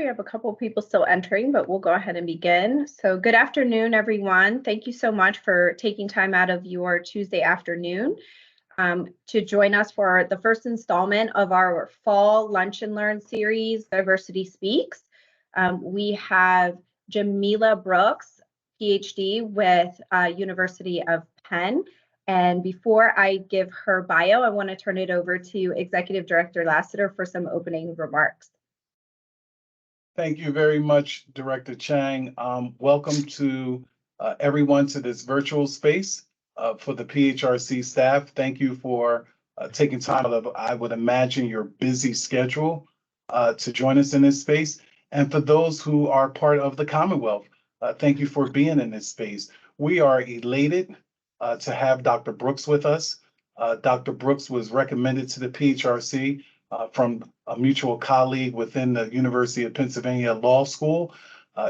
We have a couple of people still entering, but we'll go ahead and begin. So good afternoon, everyone. Thank you so much for taking time out of your Tuesday afternoon to join us for the first installment of our fall Lunch and Learn series, Diversity Speaks. We have Jamiella Brooks, PhD with University of Penn. And before I give her bio, I want to turn it over to Executive Director Lassiter for some opening remarks. Thank you very much, Director Chang. Welcome to everyone to this virtual space for the PHRC staff. Thank you for taking time out of, I would imagine, your busy schedule to join us in this space. And for those who are part of the Commonwealth, thank you for being in this space. We are elated to have Dr. Brooks with us. Dr. Brooks was recommended to the PHRC from a mutual colleague within the University of Pennsylvania Law School.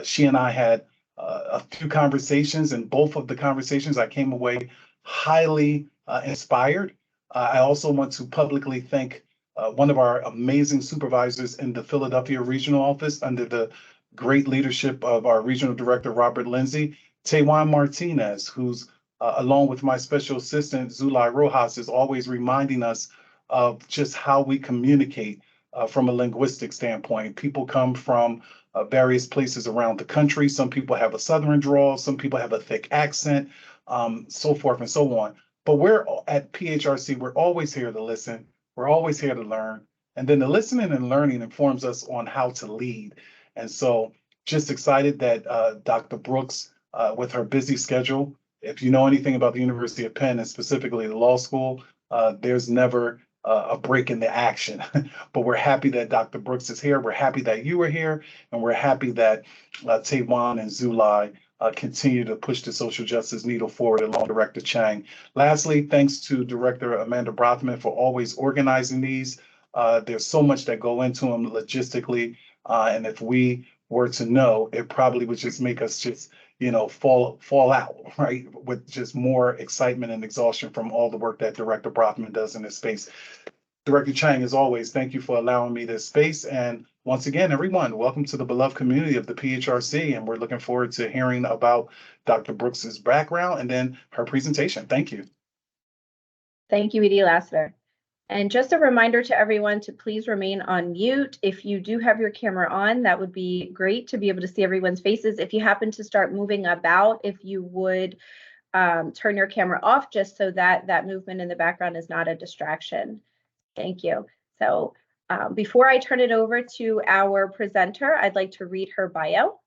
She and I had a few conversations, and both of the conversations I came away highly inspired. I also want to publicly thank one of our amazing supervisors in the Philadelphia Regional Office under the great leadership of our Regional Director, Robert Lindsay, Tewan Martinez, who's along with my special assistant, Zulai Rojas, is always reminding us of just how we communicate from a linguistic standpoint. People come from various places around the country. Some people have a Southern drawl, some people have a thick accent, so forth and so on. But we're at PHRC, we're always here to listen. We're always here to learn. And then the listening and learning informs us on how to lead. And so just excited that Dr. Brooks, with her busy schedule, if you know anything about the University of Penn and specifically the law school, there's never a break in the action. But we're happy that Dr. Brooks is here. We're happy that you are here. And we're happy that Tewan and Zulai continue to push the social justice needle forward along Director Chang. Lastly, thanks to Director Amanda Brothman for always organizing these. There's so much that go into them logistically. And if we were to know, it probably would just make us just fall out, right? With just more excitement and exhaustion from all the work that Director Brothman does in this space. Director Chang, as always, thank you for allowing me this space. And once again, everyone, welcome to the beloved community of the PHRC. And we're looking forward to hearing about Dr. Brooks's background and then her presentation. Thank you. Thank you, E.D. Lassiter. And just a reminder to everyone to please remain on mute. If you do have your camera on, that would be great to be able to see everyone's faces. If you happen to start moving about, if you would turn your camera off just so that that movement in the background is not a distraction. Thank you. So before I turn it over to our presenter, I'd like to read her bio.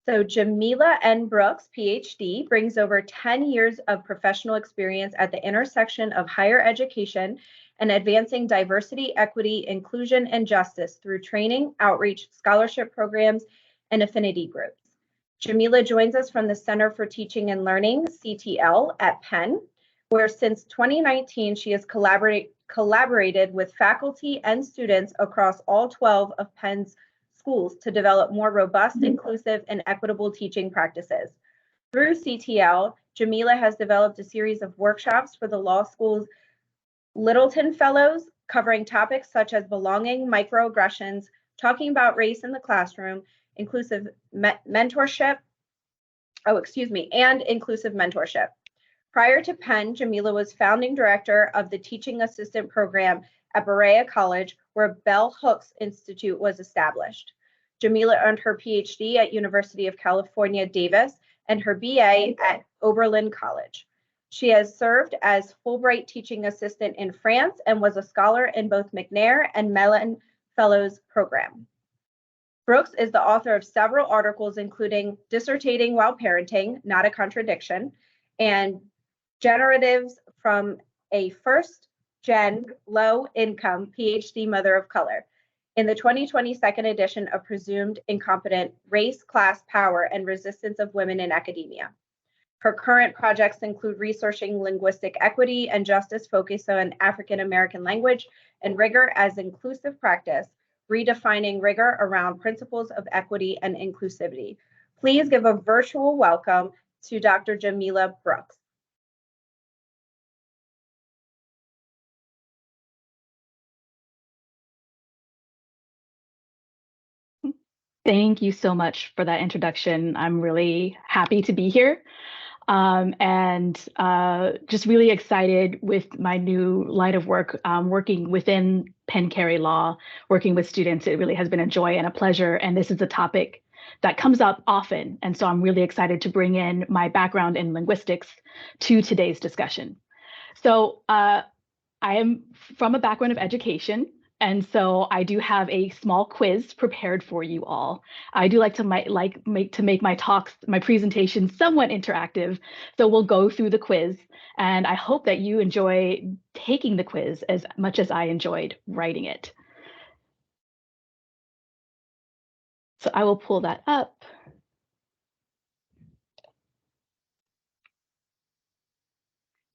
So Jamiella N. Brooks, PhD, brings over 10 years of professional experience at the intersection of higher education and advancing diversity, equity, inclusion, and justice through training, outreach, scholarship programs, and affinity groups. Jamiella joins us from the Center for Teaching and Learning, CTL, at Penn, where since 2019, she has collaborated with faculty and students across all 12 of Penn's schools to develop more robust, inclusive, and equitable teaching practices. Through CTL, Jamiella has developed a series of workshops for the law school's Littleton Fellows, covering topics such as belonging, microaggressions, talking about race in the classroom, inclusive mentorship, and inclusive mentorship. Prior to Penn, Jamiella was founding director of the teaching assistant program at Berea College, where Bell Hooks Institute was established. Jamiella earned her PhD at University of California, Davis, and her BA at Oberlin College. She has served as Fulbright teaching assistant in France and was a scholar in both McNair and Mellon Fellows program. Brooks is the author of several articles, including Dissertating While Parenting, Not a Contradiction, and Generatives from a First-Gen Low-Income PhD Mother of Color in the 2020 second edition of Presumed Incompetent: Race, Class, Power, and Resistance of Women in Academia. Her current projects include researching linguistic equity and justice focused on African American language and rigor as inclusive practice, redefining rigor around principles of equity and inclusivity. Please give a virtual welcome to Dr. Jamiella Brooks. Thank you so much for that introduction. I'm really happy to be here. And just really excited with my new line of work, working within Penn Carey Law, working with students. It really has been a joy and a pleasure. And this is a topic that comes up often. And so I'm really excited to bring in my background in linguistics to today's discussion. So I am from a background of education. And so I do have a small quiz prepared for you all. I do like to make my talks, my presentations somewhat interactive. So we'll go through the quiz, and I hope that you enjoy taking the quiz as much as I enjoyed writing it. So I will pull that up.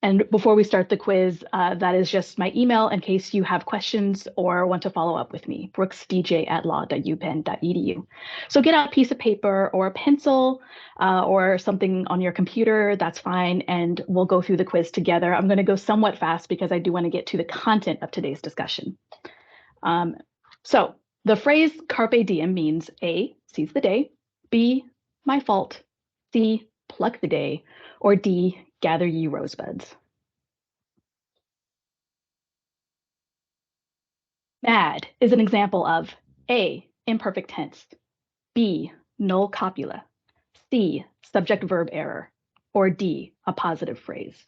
And before we start the quiz, that is just my email in case you have questions or want to follow up with me, brooksdj@law.upenn.edu. So get out a piece of paper or a pencil or something on your computer, that's fine, and we'll go through the quiz together. I'm going to go somewhat fast because I do want to get to the content of today's discussion. So the phrase carpe diem means A, seize the day, B, my fault, C, pluck the day, or D, gather ye rosebuds. Mad is an example of A, imperfect tense, B, null copula, C, subject-verb error, or D, a positive phrase.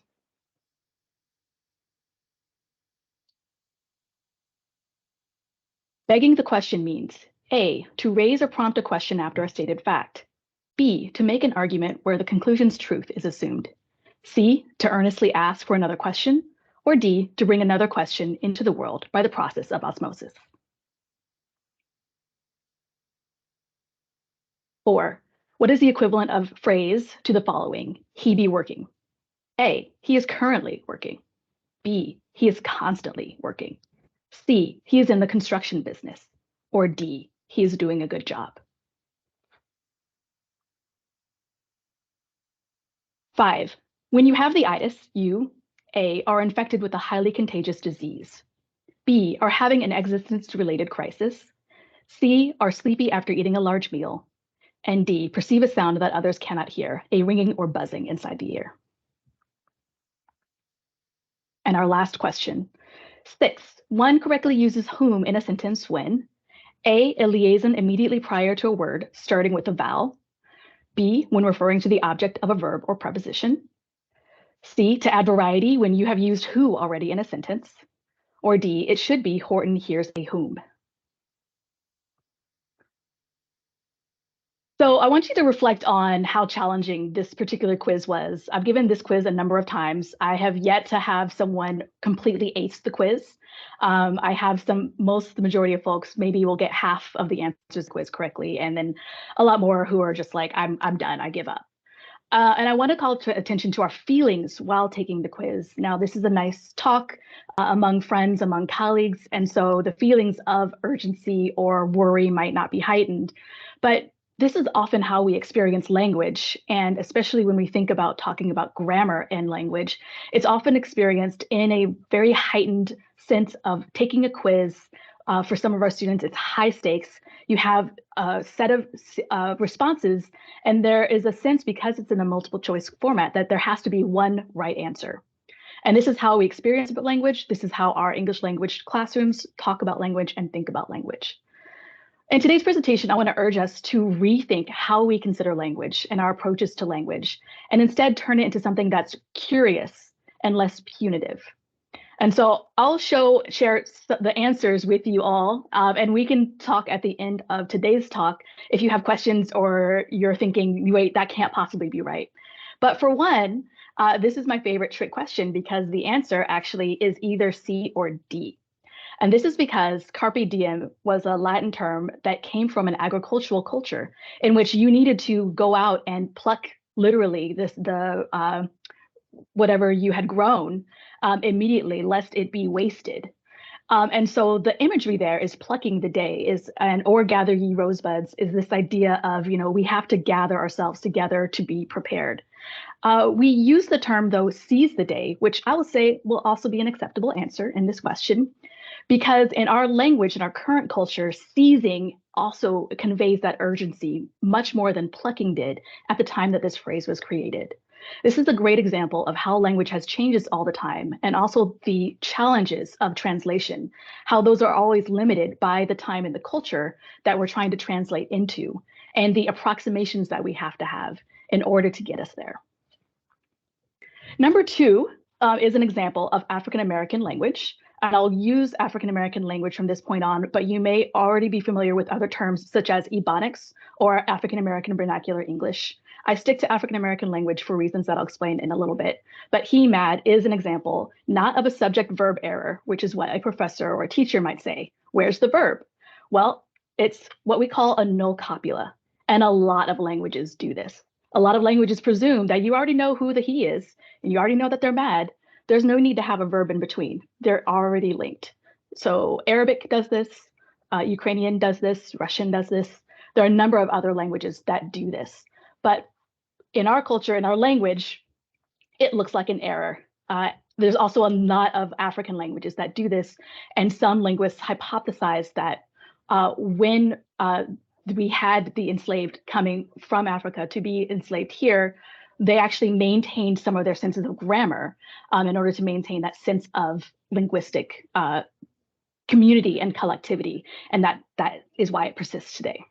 Begging the question means A, to raise or prompt a question after a stated fact, B, to make an argument where the conclusion's truth is assumed, C, to earnestly ask for another question, or D, to bring another question into the world by the process of osmosis. 4, what is the equivalent of phrase to the following? He be working. A, he is currently working. B, he is constantly working. C, he is in the construction business. Or D, he is doing a good job. 5, when you have the itis, you, A, are infected with a highly contagious disease. B, are having an existence-related crisis. C, are sleepy after eating a large meal. And D, perceive a sound that others cannot hear, a ringing or buzzing inside the ear. And our last question. 6, one correctly uses whom in a sentence when A, a liaison immediately prior to a word starting with a vowel. B, when referring to the object of a verb or preposition. C, to add variety when you have used who already in a sentence. Or D, it should be Horton hears a whom. So I want you to reflect on how challenging this particular quiz was. I've given this quiz a number of times. I have yet to have someone completely ace the quiz. I have the majority of folks maybe will get half of the answers to the quiz correctly, and then a lot more who are just like, I'm done, I give up. And I want to call attention to our feelings while taking the quiz. Now, this is a nice talk among friends, among colleagues, and so the feelings of urgency or worry might not be heightened, but this is often how we experience language, and especially when we think about talking about grammar in language, it's often experienced in a very heightened sense of taking a quiz. For some of our students, it's high stakes. You have a set of responses, and there is a sense, because it's in a multiple choice format, that there has to be one right answer. And this is how we experience about language. This is how our English language classrooms talk about language and think about language. In today's presentation, I want to urge us to rethink how we consider language and our approaches to language, and instead turn it into something that's curious and less punitive. And so I'll share the answers with you all, and we can talk at the end of today's talk if you have questions or you're thinking, wait, that can't possibly be right. But for one, this is my favorite trick question because the answer actually is either C or D. And this is because carpe diem was a Latin term that came from an agricultural culture in which you needed to go out and pluck literally whatever you had grown immediately, lest it be wasted. And so the imagery there is plucking the day or gather ye rosebuds is this idea of, we have to gather ourselves together to be prepared. We use the term, though, seize the day, which I will say will also be an acceptable answer in this question, because in our language, in our current culture, seizing also conveys that urgency much more than plucking did at the time that this phrase was created. This is a great example of how language has changes all the time, and also the challenges of translation, how those are always limited by the time and the culture that we're trying to translate into, and the approximations that we have to have in order to get us there. Number two is an example of African American language. And I'll use African American language from this point on, but you may already be familiar with other terms such as Ebonics or African American Vernacular English. I stick to African American language for reasons that I'll explain in a little bit. But he, mad is an example, not of a subject-verb error, which is what a professor or a teacher might say. Where's the verb? Well, it's what we call a null copula. And a lot of languages do this. A lot of languages presume that you already know who the he is, and you already know that they're mad. There's no need to have a verb in between. They're already linked. So Arabic does this, Ukrainian does this, Russian does this. There are a number of other languages that do this. But in our culture, in our language, it looks like an error. There's also a lot of African languages that do this. And some linguists hypothesize that when we had the enslaved coming from Africa to be enslaved here, they actually maintained some of their senses of grammar in order to maintain that sense of linguistic community and collectivity. And that is why it persists today.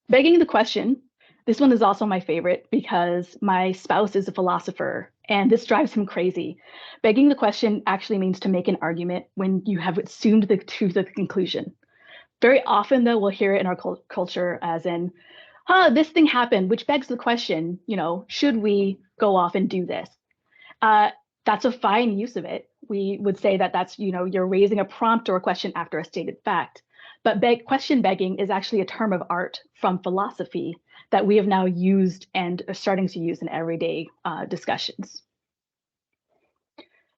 Begging the question, this one is also my favorite because my spouse is a philosopher and this drives him crazy. Begging the question actually means to make an argument when you have assumed the truth of the conclusion. Very often, though, we'll hear it in our culture as in, this thing happened, which begs the question, should we go off and do this? That's a fine use of it. We would say that that's, you're raising a prompt or a question after a stated fact. But question begging is actually a term of art from philosophy that we have now used and are starting to use in everyday discussions.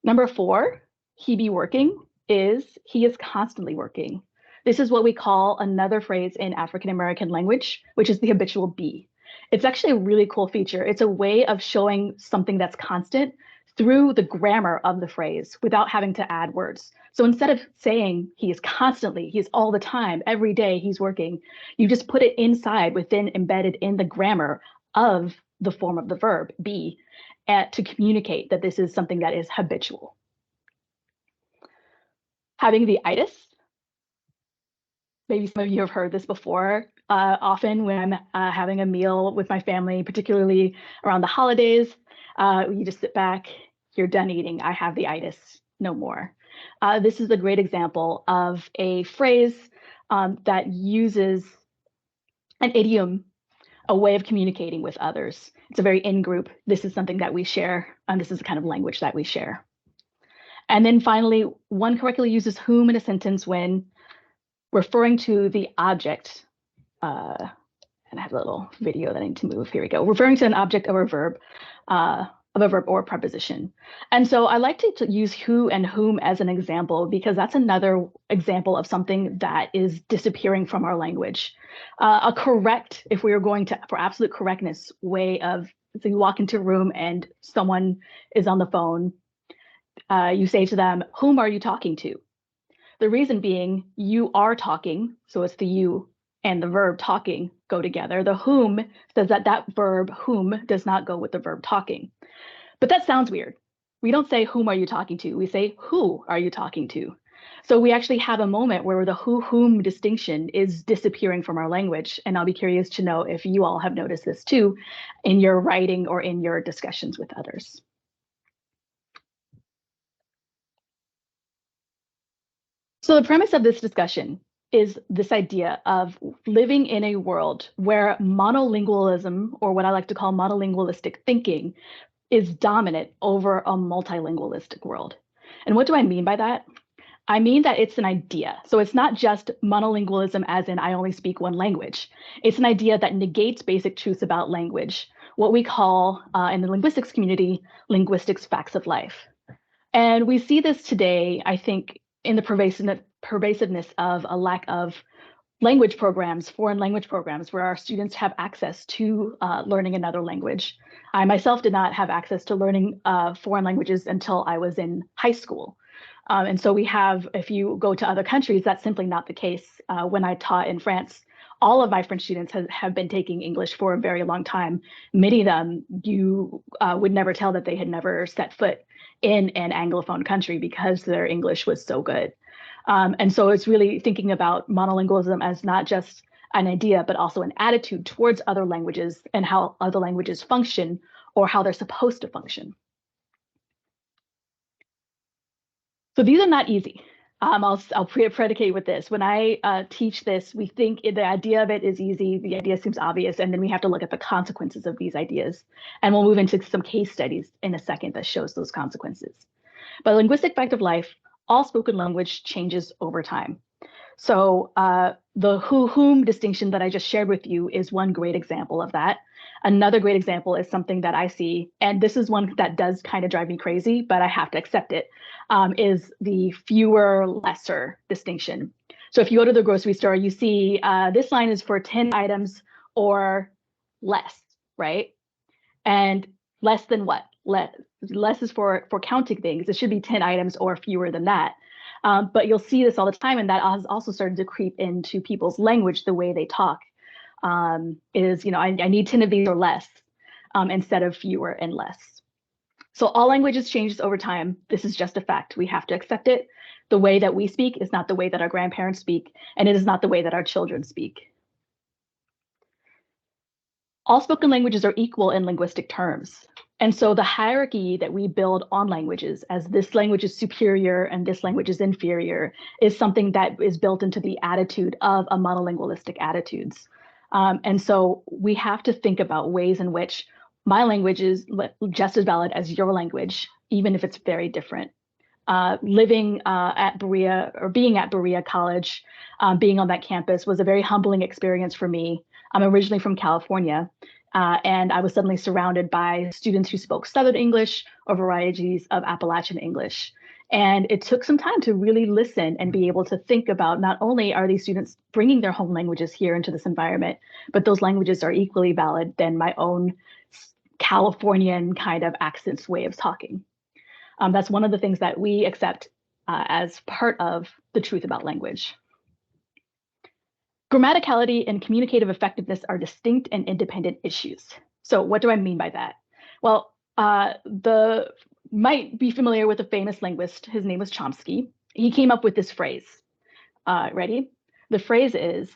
Number 4, he be working is he is constantly working. This is what we call another phrase in African American language, which is the habitual be. It's actually a really cool feature. It's a way of showing something that's constant through the grammar of the phrase without having to add words. So instead of saying he is constantly, he's all the time, every day he's working, you just put it inside embedded in the grammar of the form of the verb be to communicate that this is something that is habitual. Having the itis. Maybe some of you have heard this before. Often when I'm having a meal with my family, particularly around the holidays, you just sit back, you're done eating, I have the itis, no more. This is a great example of a phrase that uses an idiom, a way of communicating with others. It's a very in-group, this is something that we share, and this is the kind of language that we share. And then finally, one correctly uses whom in a sentence when referring to the object, and I have a little video that I need to move. Here we go. Referring to an object of a verb or preposition. And so I like to use who and whom as an example because that's another example of something that is disappearing from our language. A correct, if we are going to, for absolute correctness, way of, so you walk into a room and someone is on the phone, you say to them, whom are you talking to? The reason being you are talking, so it's the you and the verb talking go together. The whom says that verb whom does not go with the verb talking. But that sounds weird. We don't say whom are you talking to, we say who are you talking to? So we actually have a moment where the who-whom distinction is disappearing from our language. And I'll be curious to know if you all have noticed this too in your writing or in your discussions with others. So the premise of this discussion is this idea of living in a world where monolingualism, or what I like to call monolingualistic thinking, is dominant over a multilingualistic world. And what do I mean by that? I mean that it's an idea. So it's not just monolingualism as in I only speak one language. It's an idea that negates basic truths about language, what we call in the linguistics community, linguistics facts of life. And we see this today, I think, in the pervasiveness of a lack of language programs, foreign language programs, where our students have access to learning another language. I myself did not have access to learning foreign languages until I was in high school. And so we have, if you go to other countries, that's simply not the case. When I taught in France, all of my French students have been taking English for a very long time. Many of them, you would never tell that they had never set foot in an Anglophone country because their English was so good. And so it's really thinking about monolingualism as not just an idea, but also an attitude towards other languages and how other languages function or how they're supposed to function. So these are not easy. I'll predicate with this. When I teach this, we think the idea of it is easy. The idea seems obvious, and then we have to look at the consequences of these ideas. And we'll move into some case studies in a second that shows those consequences. But linguistic fact of life, all spoken language changes over time. So the whom distinction that I just shared with you is one great example of that. Another great example is something that I see, and this is one that does kind of drive me crazy, but I have to accept it, is the fewer, lesser distinction. So if you go to the grocery store, you see this line is for 10 items or less, right? And less than what? Less is for counting things. It should be 10 items or fewer than that. But you'll see this all the time, and that has also started to creep into people's language, the way they talk. I need 10 of these or less instead of fewer and less. So all languages changes over time. This is just a fact. We have to accept it. The way that we speak is not the way that our grandparents speak, and it is not the way that our children speak. All spoken languages are equal in linguistic terms. And so the hierarchy that we build on languages as this language is superior and this language is inferior is something that is built into the attitude of a monolingualistic attitudes. And so we have to think about ways in which my language is just as valid as your language, even if it's very different. Living at Berea or being at Berea College, being on that campus was a very humbling experience for me. I'm originally from California, and I was suddenly surrounded by students who spoke Southern English or varieties of Appalachian English. And it took some time to really listen and be able to think about not only are these students bringing their home languages here into this environment, but those languages are equally valid than my own Californian kind of accents way of talking. That's one of the things that we accept as part of the truth about language. Grammaticality and communicative effectiveness are distinct and independent issues. So what do I mean by that? Well, might be familiar with a famous linguist. His name was Chomsky. He came up with this phrase. Ready? The phrase is,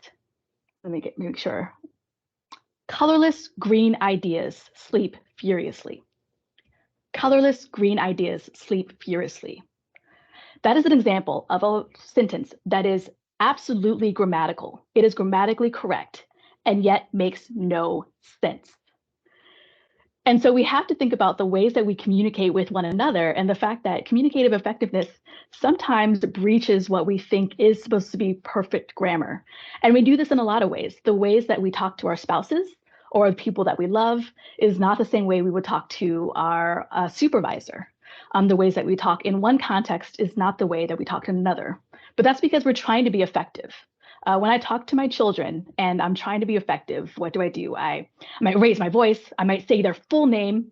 let me make sure. Colorless green ideas sleep furiously. Colorless green ideas sleep furiously. That is an example of a sentence that is absolutely grammatical. It is grammatically correct and yet makes no sense. And so we have to think about the ways that we communicate with one another and the fact that communicative effectiveness sometimes breaches what we think is supposed to be perfect grammar. And we do this in a lot of ways. The ways that we talk to our spouses or the people that we love is not the same way we would talk to our supervisor. The ways that we talk in one context is not the way that we talk in another. But that's because we're trying to be effective. When I talk to my children and I'm trying to be effective, what do? I might raise my voice. I might say their full name.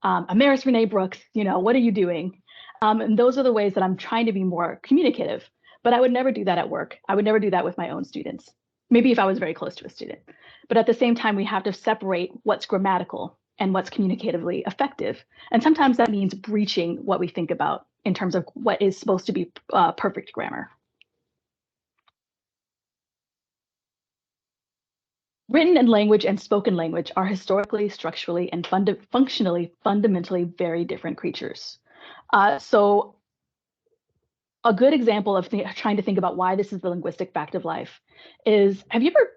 Amaris Renee Brooks, what are you doing? And those are the ways that I'm trying to be more communicative. But I would never do that at work. I would never do that with my own students. Maybe if I was very close to a student. But at the same time, we have to separate what's grammatical and what's communicatively effective. And sometimes that means breaching what we think about in terms of what is supposed to be perfect grammar. Written and language and spoken language are historically, structurally, and functionally fundamentally very different creatures. So a good example of trying to think about why this is the linguistic fact of life is, have you ever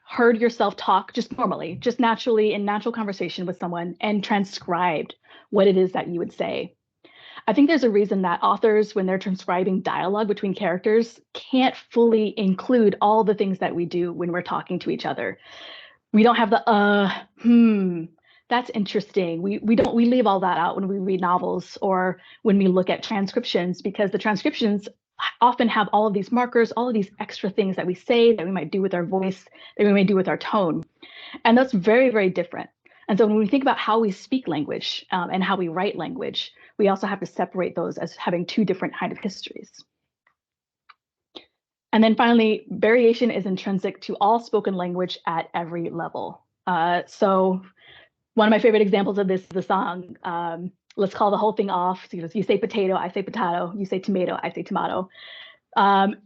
heard yourself talk just normally, just naturally in natural conversation with someone and transcribed what it is that you would say? I think there's a reason that authors, when they're transcribing dialogue between characters, can't fully include all the things that we do when we're talking to each other. We don't have the that's interesting. We leave all that out when we read novels or when we look at transcriptions, because the transcriptions often have all of these markers, all of these extra things that we say, that we might do with our voice, that we may do with our tone. And that's very, very different. And so when we think about how we speak language and how we write language, we also have to separate those as having two different kind of histories. And then finally, variation is intrinsic to all spoken language at every level. So one of my favorite examples of this is the song, Let's Call the Whole Thing Off. So, you say potato, I say potato. You say tomato, I say tomato. And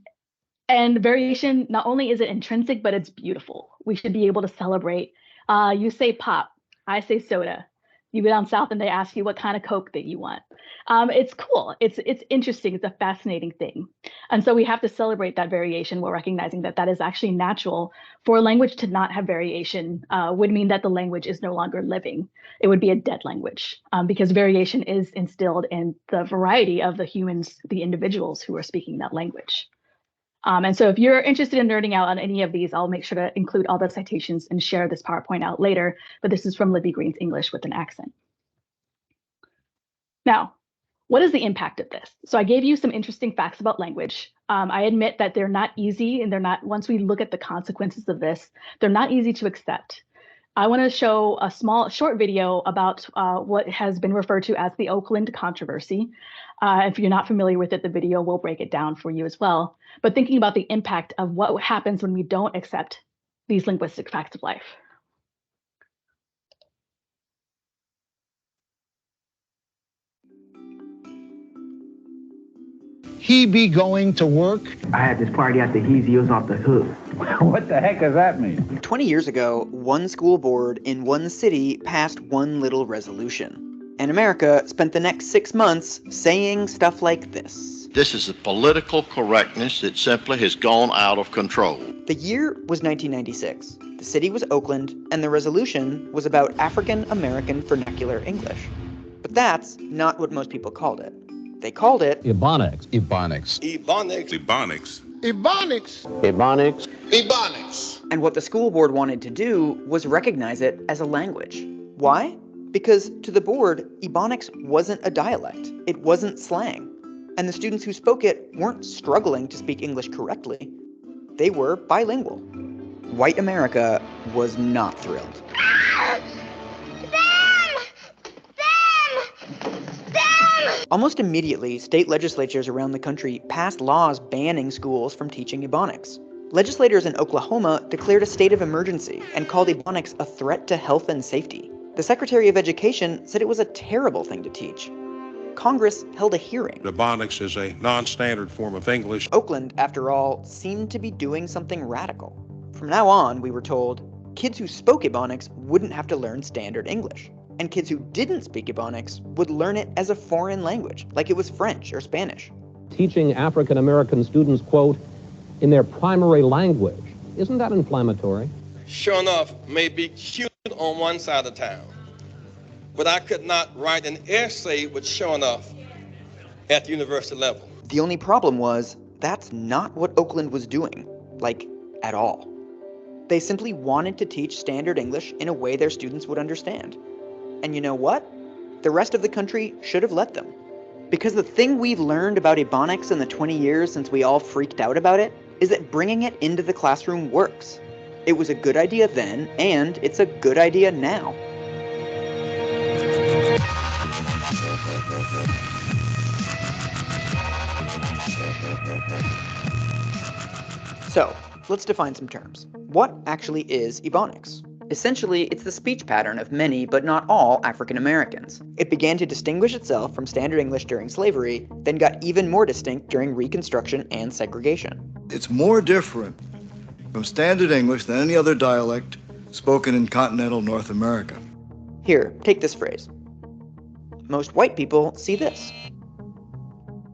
variation, not only is it intrinsic, but it's beautiful. We should be able to celebrate. You say pop, I say soda. You go down south and they ask you what kind of Coke that you want. It's cool. It's interesting. It's a fascinating thing. And so we have to celebrate that variation while recognizing that that is actually natural. For a language to not have variation would mean that the language is no longer living. It would be a dead language because variation is instilled in the variety of the humans, the individuals who are speaking that language. And so if you're interested in nerding out on any of these, I'll make sure to include all the citations and share this PowerPoint out later, but this is from Libby Green's English with an Accent. Now, what is the impact of this? So I gave you some interesting facts about language. I admit that they're not easy and they're not, once we look at the consequences of this, they're not easy to accept. I want to show a short video about what has been referred to as the Oakland controversy. If you're not familiar with it, the video will break it down for you as well. But thinking about the impact of what happens when we don't accept these linguistic facts of life. He be going to work? I had this party after he was off the hook. What the heck does that mean? 20 years ago, one school board in one city passed one little resolution. And America spent the next 6 months saying stuff like this. This is a political correctness that simply has gone out of control. The year was 1996. The city was Oakland, and the resolution was about African American vernacular English. But that's not what most people called it. They called it Ebonics. Ebonics. Ebonics. Ebonics. Ebonics. Ebonics. Ebonics. And what the school board wanted to do was recognize it as a language. Why? Because to the board, Ebonics wasn't a dialect. It wasn't slang. And the students who spoke it weren't struggling to speak English correctly. They were bilingual. White America was not thrilled. Almost immediately, state legislatures around the country passed laws banning schools from teaching Ebonics. Legislators in Oklahoma declared a state of emergency and called Ebonics a threat to health and safety. The Secretary of Education said it was a terrible thing to teach. Congress held a hearing. Ebonics is a non-standard form of English. Oakland, after all, seemed to be doing something radical. From now on, we were told, kids who spoke Ebonics wouldn't have to learn standard English. And kids who didn't speak Ebonics would learn it as a foreign language, like it was French or Spanish. Teaching African American students, quote, in their primary language, isn't that inflammatory? Sure enough, may be cute on one side of town, but I could not write an essay with sure enough at the university level. The only problem was, that's not what Oakland was doing, like, at all. They simply wanted to teach standard English in a way their students would understand. And you know what? The rest of the country should have let them. Because the thing we learned about Ebonics in the 20 years since we all freaked out about it is that bringing it into the classroom works. It was a good idea then, and it's a good idea now. So, let's define some terms. What actually is Ebonics? Essentially, it's the speech pattern of many, but not all, African Americans. It began to distinguish itself from Standard English during slavery, then got even more distinct during Reconstruction and segregation. It's more different from Standard English than any other dialect spoken in continental North America. Here, take this phrase. Most white people see this.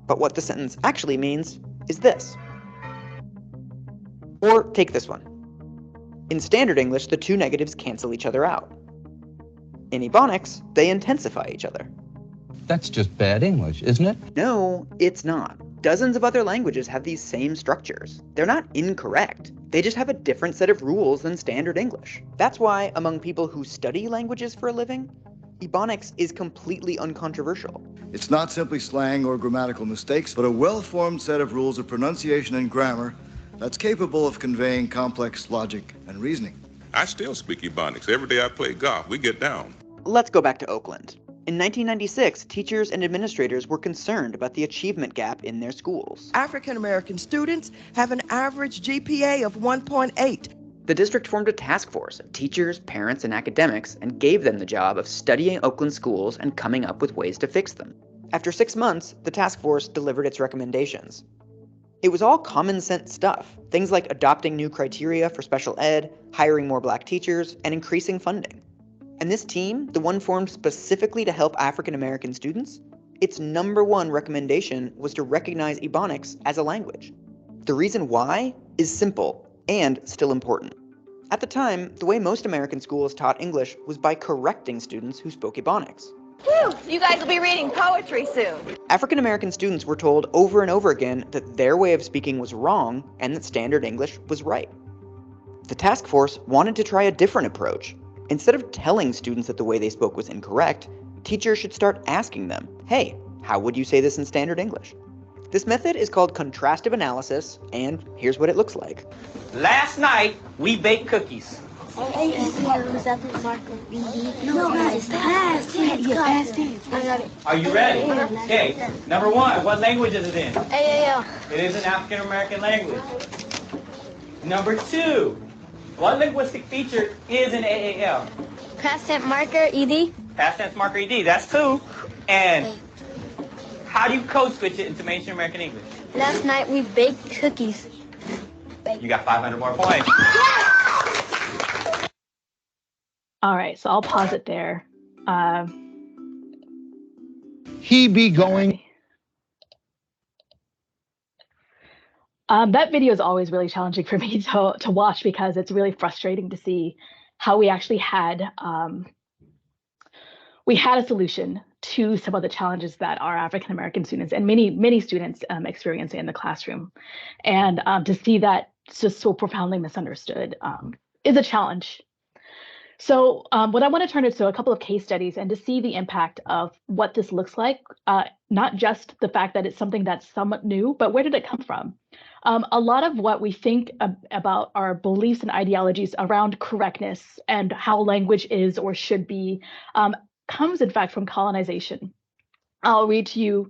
But what the sentence actually means is this. Or take this one. In Standard English, the two negatives cancel each other out. In Ebonics, they intensify each other. That's just bad English, isn't it? No, it's not. Dozens of other languages have these same structures. They're not incorrect. They just have a different set of rules than Standard English. That's why, among people who study languages for a living, Ebonics is completely uncontroversial. It's not simply slang or grammatical mistakes, but a well-formed set of rules of pronunciation and grammar that's capable of conveying complex logic and reasoning. I still speak Ebonics. Every day I play golf, we get down. Let's go back to Oakland. In 1996, teachers and administrators were concerned about the achievement gap in their schools. African American students have an average GPA of 1.8. The district formed a task force of teachers, parents, and academics and gave them the job of studying Oakland schools and coming up with ways to fix them. After 6 months, the task force delivered its recommendations. It was all common sense stuff, things like adopting new criteria for special ed, hiring more black teachers, and increasing funding. And this team, the one formed specifically to help African American students, its #1 recommendation was to recognize Ebonics as a language. The reason why is simple and still important. At the time, the way most American schools taught English was by correcting students who spoke Ebonics. Whew, you guys will be reading poetry soon. African American students were told over and over again that their way of speaking was wrong and that standard English was right. The task force wanted to try a different approach. Instead of telling students that the way they spoke was incorrect, teachers should start asking them, hey, how would you say this in standard English? This method is called contrastive analysis, and here's what it looks like. Last night, we baked cookies. No, it's past tense. I got it. Are you ready? Okay, #1, what language is it in? AAL. It is an African American language. #2, what linguistic feature is in AAL? Past tense marker, ED. Past tense marker ED, that's 2. And how do you code switch it into mainstream American English? Last night we baked cookies. You got 500 more points. All right, so I'll pause it there. He be going. That video is always really challenging for me to watch because it's really frustrating to see how we actually had a solution to some of the challenges that our African American students and many students experience in the classroom, and to see that it's just so profoundly misunderstood is a challenge. So what I want to turn it to a couple of case studies and to see the impact of what this looks like, not just the fact that it's something that's somewhat new, but where did it come from? A lot of what we think about our beliefs and ideologies around correctness and how language is or should be comes, in fact, from colonization. I'll read to you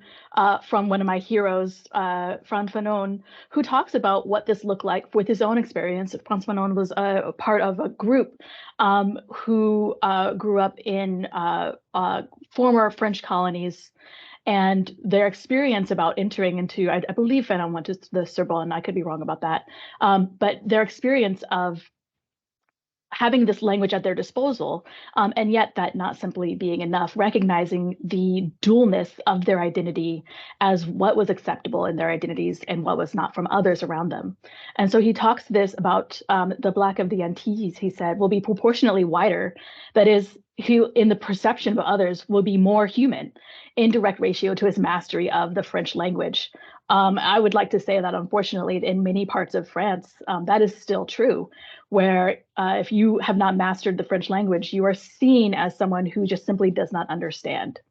from one of my heroes, Frantz Fanon, who talks about what this looked like with his own experience. Frantz Fanon was a part of a group who grew up in former French colonies, and their experience about entering into, I believe Fanon went to the Sorbonne, I could be wrong about that, but their experience of having this language at their disposal, and yet that not simply being enough, recognizing the dualness of their identity as what was acceptable in their identities and what was not from others around them. And so he talks this about the Black of the Antilles, he said, will be proportionately whiter. That is, who in the perception of others will be more human in direct ratio to his mastery of the French language. I would like to say that unfortunately in many parts of France, that is still true, where if you have not mastered the French language, you are seen as someone who just simply does not understand.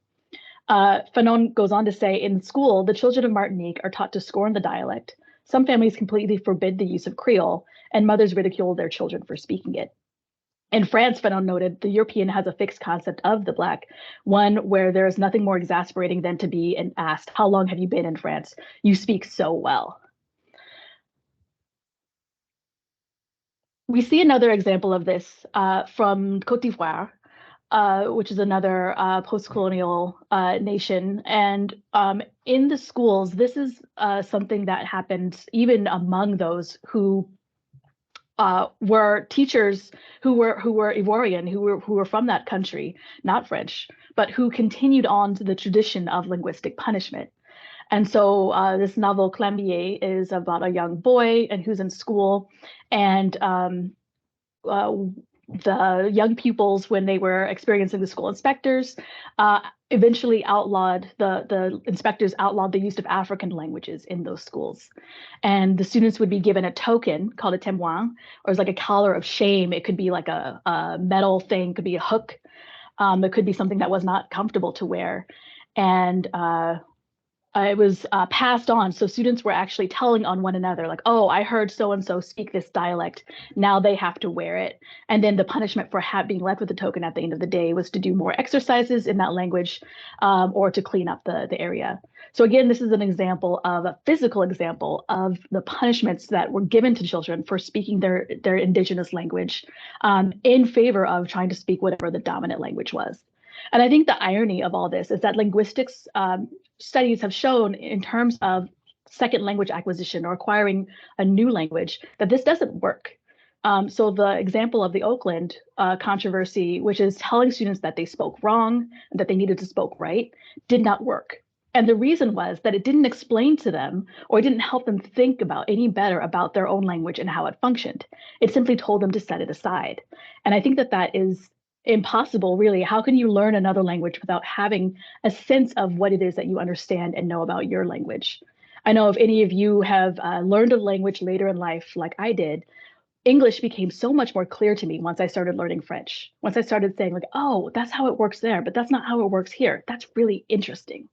Fanon goes on to say, in school, the children of Martinique are taught to scorn the dialect. Some families completely forbid the use of Creole, and mothers ridicule their children for speaking it. In France, Fanon noted, the European has a fixed concept of the Black, one where there is nothing more exasperating than to be asked, how long have you been in France? You speak so well. We see another example of this from Côte d'Ivoire, which is another post-colonial nation. And in the schools, this is something that happens even among those who were teachers who were Ivorian, who were from that country, not French, but who continued on to the tradition of linguistic punishment. And so this novel Clambier is about a young boy and who's in school, and the young pupils, when they were experiencing the school inspectors, eventually outlawed, the inspectors outlawed the use of African languages in those schools. And the students would be given a token called a témoin, or it's like a collar of shame. It could be like a metal thing, could be a hook. It could be something that was not comfortable to wear. And it was passed on. So students were actually telling on one another, like, oh, I heard so-and-so speak this dialect. Now they have to wear it. And then the punishment for being left with the token at the end of the day was to do more exercises in that language or to clean up the area. So again, this is an example of a physical example of the punishments that were given to children for speaking their indigenous language in favor of trying to speak whatever the dominant language was. And I think the irony of all this is that linguistics studies have shown in terms of second language acquisition or acquiring a new language that this doesn't work. So the example of the Oakland controversy, which is telling students that they spoke wrong, that they needed to speak right, did not work. And the reason was that it didn't explain to them or it didn't help them think about any better about their own language and how it functioned. It simply told them to set it aside. And I think that that is impossible, really. How can you learn another language without having a sense of what it is that you understand and know about your language? I know if any of you have learned a language later in life, like I did, English became so much more clear to me once I started learning French. Once I started saying, like, oh, that's how it works there, but that's not how it works here. That's really interesting.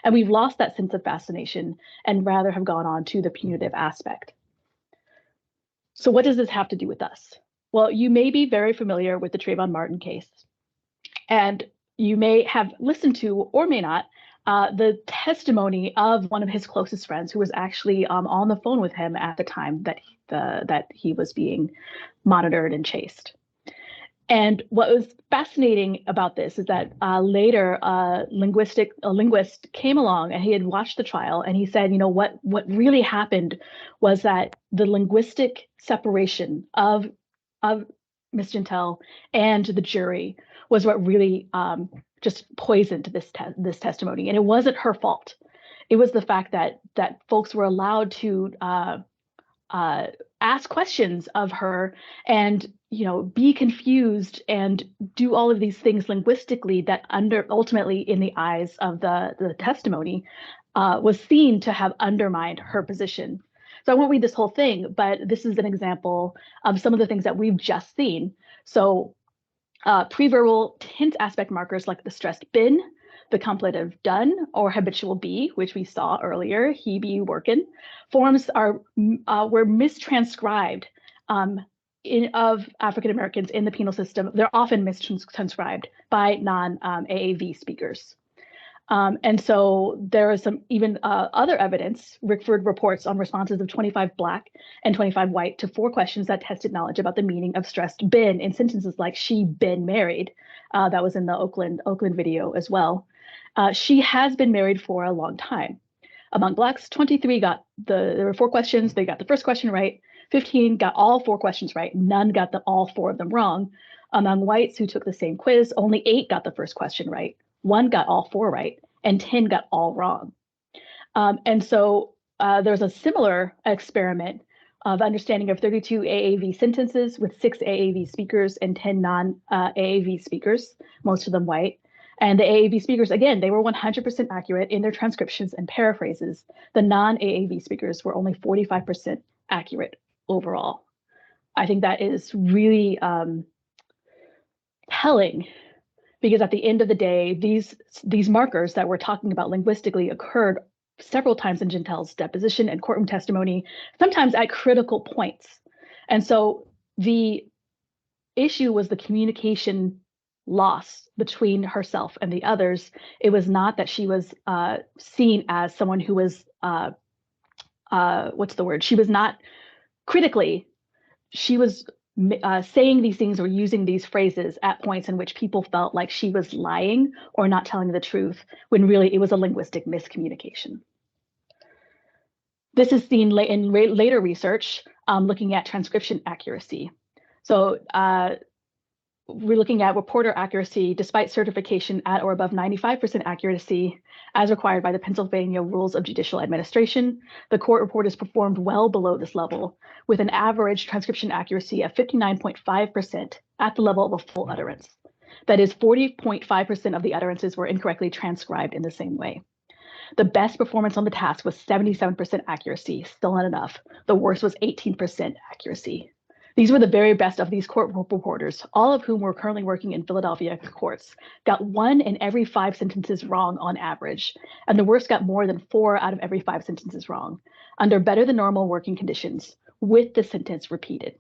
And we've lost that sense of fascination and rather have gone on to the punitive aspect. So what does this have to do with us? Well, you may be very familiar with the Trayvon Martin case, and you may have listened to, or may not, the testimony of one of his closest friends who was actually on the phone with him at the time that he was being monitored and chased. And what was fascinating about this is that later a linguist came along and he had watched the trial and he said, you know, what really happened was that the linguistic separation of Ms. Gentile and the jury was what really just poisoned this testimony. And it wasn't her fault. It was the fact that folks were allowed to ask questions of her and, you know, be confused and do all of these things linguistically that ultimately in the eyes of the testimony was seen to have undermined her position. So I won't read this whole thing, but this is an example of some of the things that we've just seen. So preverbal tense aspect markers like the stressed been, the completive done, or habitual be, which we saw earlier, he be working, forms were mistranscribed of African Americans in the penal system. They're often mistranscribed by non-AAV speakers. And so there is some even other evidence. Rickford reports on responses of 25 Black and 25 white to 4 questions that tested knowledge about the meaning of stressed been in sentences like she been married. That was in the Oakland video as well. She has been married for a long time. Among Blacks, 23 got there were 4 questions. They got the first question right. 15 got all 4 questions right. None got all 4 of them wrong. Among whites who took the same quiz, only 8 got the first question right. 1 got all 4 right, and 10 got all wrong. And so there's a similar experiment of understanding of 32 AAV sentences with 6 AAV speakers and 10 non-AAV speakers, most of them white. And the AAV speakers, again, they were 100% accurate in their transcriptions and paraphrases. The non-AAV speakers were only 45% accurate overall. I think that is really telling, because at the end of the day, these markers that we're talking about linguistically occurred several times in Gentile's deposition and courtroom testimony, sometimes at critical points. And so the issue was the communication loss between herself and the others. It was not that she was seen as someone who was, what's the word? She was not critically, she was saying these things or using these phrases at points in which people felt like she was lying or not telling the truth, when really it was a linguistic miscommunication. This is seen in later research looking at transcription accuracy. So we're looking at reporter accuracy despite certification at or above 95% accuracy as required by the Pennsylvania Rules of Judicial Administration. The court reporters performed well below this level with an average transcription accuracy of 59.5% at the level of a full utterance. That is 40.5% of the utterances were incorrectly transcribed in the same way. The best performance on the task was 77% accuracy, still not enough. The worst was 18% accuracy. These were the very best of these court reporters, all of whom were currently working in Philadelphia courts, got 1 in every 5 sentences wrong on average, and the worst got more than 4 out of every 5 sentences wrong, under better than normal working conditions, with the sentence repeated.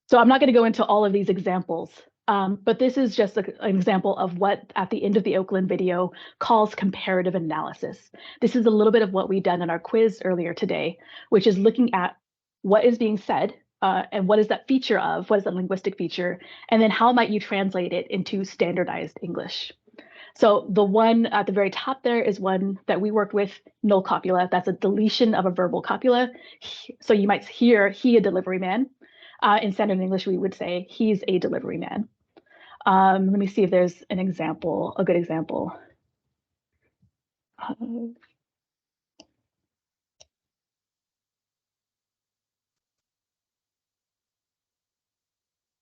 So I'm not going to go into all of these examples, but this is just an example of what, at the end of the Oakland video, calls comparative analysis. This is a little bit of what we've done in our quiz earlier today, which is looking at what is being said and what is that feature of, what is that linguistic feature, and then how might you translate it into standardized English. So the one at the very top there is one that we worked with, null copula. That's a deletion of a verbal copula. So you might hear he, a delivery man. In standard English, we would say he's a delivery man. Let me see if there's an example, a good example.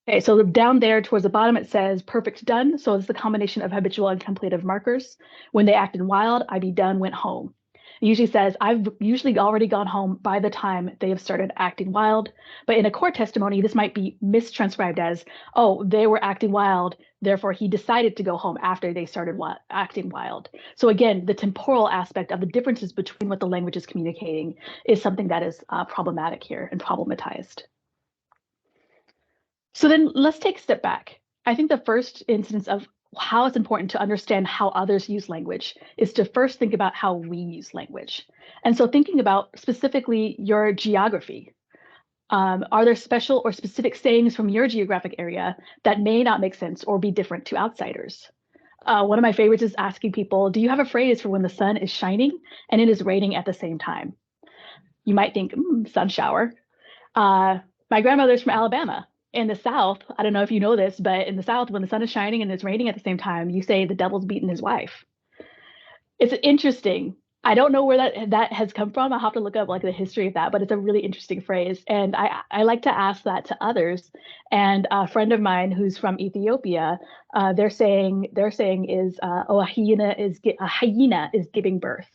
Okay, so down there towards the bottom, it says perfect done. So it's the combination of habitual and contemplative markers. When they acted wild, I be done, went home. It usually says, I've usually already gone home by the time they have started acting wild. But in a court testimony, this might be mistranscribed as, oh, they were acting wild, therefore he decided to go home after they started acting wild. So again, the temporal aspect of the differences between what the language is communicating is something that is problematic here and problematized. So then let's take a step back. I think the first instance of how it's important to understand how others use language is to first think about how we use language. And so thinking about specifically your geography. Are there special or specific sayings from your geographic area that may not make sense or be different to outsiders? One of my favorites is asking people, do you have a phrase for when the sun is shining and it is raining at the same time? You might think, sun shower. My grandmother's from Alabama. In the South, I don't know if you know this, but in the South, when the sun is shining and it's raining at the same time, you say the devil's beating his wife. It's interesting. I don't know where that has come from. I'll have to look up like the history of that, but it's a really interesting phrase. And I like to ask that to others. And a friend of mine who's from Ethiopia, their saying is, oh, a hyena is giving birth.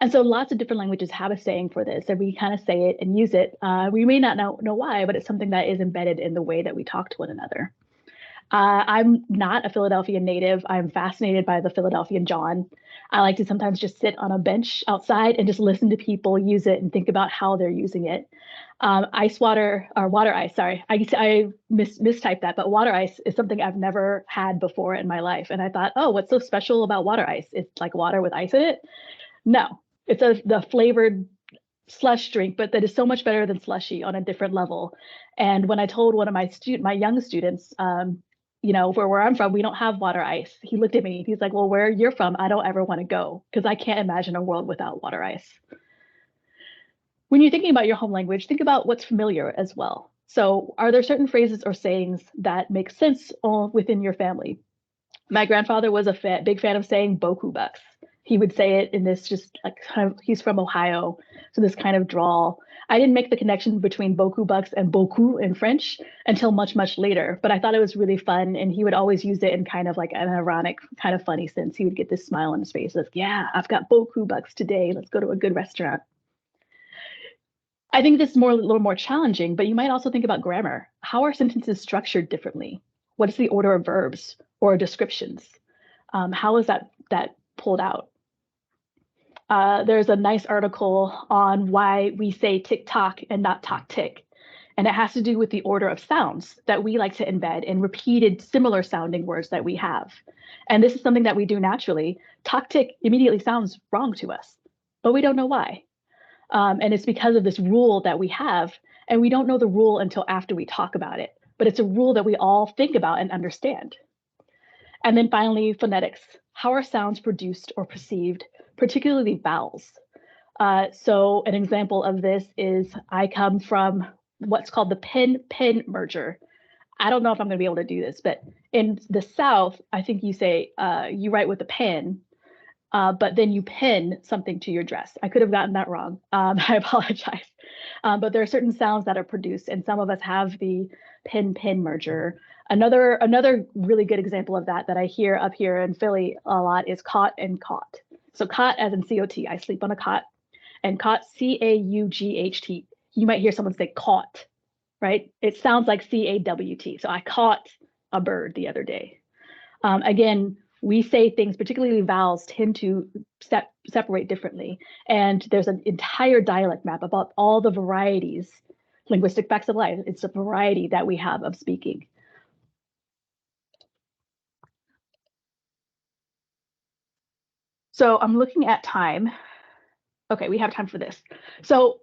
And so lots of different languages have a saying for this, and we kind of say it and use it. We may not know why, but it's something that is embedded in the way that we talk to one another. I'm not a Philadelphia native. I'm fascinated by the Philadelphian John. I like to sometimes just sit on a bench outside and just listen to people use it and think about how they're using it. Ice water, or water ice, sorry. I mistyped that, but water ice is something I've never had before in my life. And I thought, oh, what's so special about water ice? It's like water with ice in it? No. It's the flavored slush drink, but that is so much better than slushy on a different level. And when I told one of my young students, you know, where I'm from, we don't have water ice. He looked at me. He's like, well, where you're from, I don't ever want to go because I can't imagine a world without water ice. When you're thinking about your home language, think about what's familiar as well. So are there certain phrases or sayings that make sense within your family? My grandfather was a big fan of saying boku bucks. He would say it in this just like kind of, he's from Ohio, so this kind of drawl. I didn't make the connection between boku bucks and beaucoup in French until much, much later, but I thought it was really fun. And he would always use it in kind of like an ironic, kind of funny sense. He would get this smile on his face of, yeah, I've got boku bucks today. Let's go to a good restaurant. I think this is a little more challenging, but you might also think about grammar. How are sentences structured differently? What is the order of verbs or descriptions? How is that pulled out? There's a nice article on why we say tick-tock and not talk-tick. And it has to do with the order of sounds that we like to embed in repeated similar sounding words that we have. And this is something that we do naturally. Talk-tick immediately sounds wrong to us, but we don't know why. And it's because of this rule that we have, and we don't know the rule until after we talk about it. But it's a rule that we all think about and understand. And then finally, phonetics. How are sounds produced or perceived, particularly vowels? So an example of this is I come from what's called the pen-pen merger. I don't know if I'm going to be able to do this, but in the South, I think you say you write with a pen, but then you pin something to your dress. I could have gotten that wrong. I apologize. But there are certain sounds that are produced, and some of us have the pen-pen merger. Another really good example of that I hear up here in Philly a lot is cot and caught. So cot as in C-O-T, I sleep on a cot. And caught, C-A-U-G-H-T. You might hear someone say caught, right? It sounds like C-A-W-T. So I caught a bird the other day. Again, we say things, particularly vowels, tend to separate differently. And there's an entire dialect map about all the varieties, linguistic facts of life. It's a variety that we have of speaking. So I'm looking at time. Okay, we have time for this. So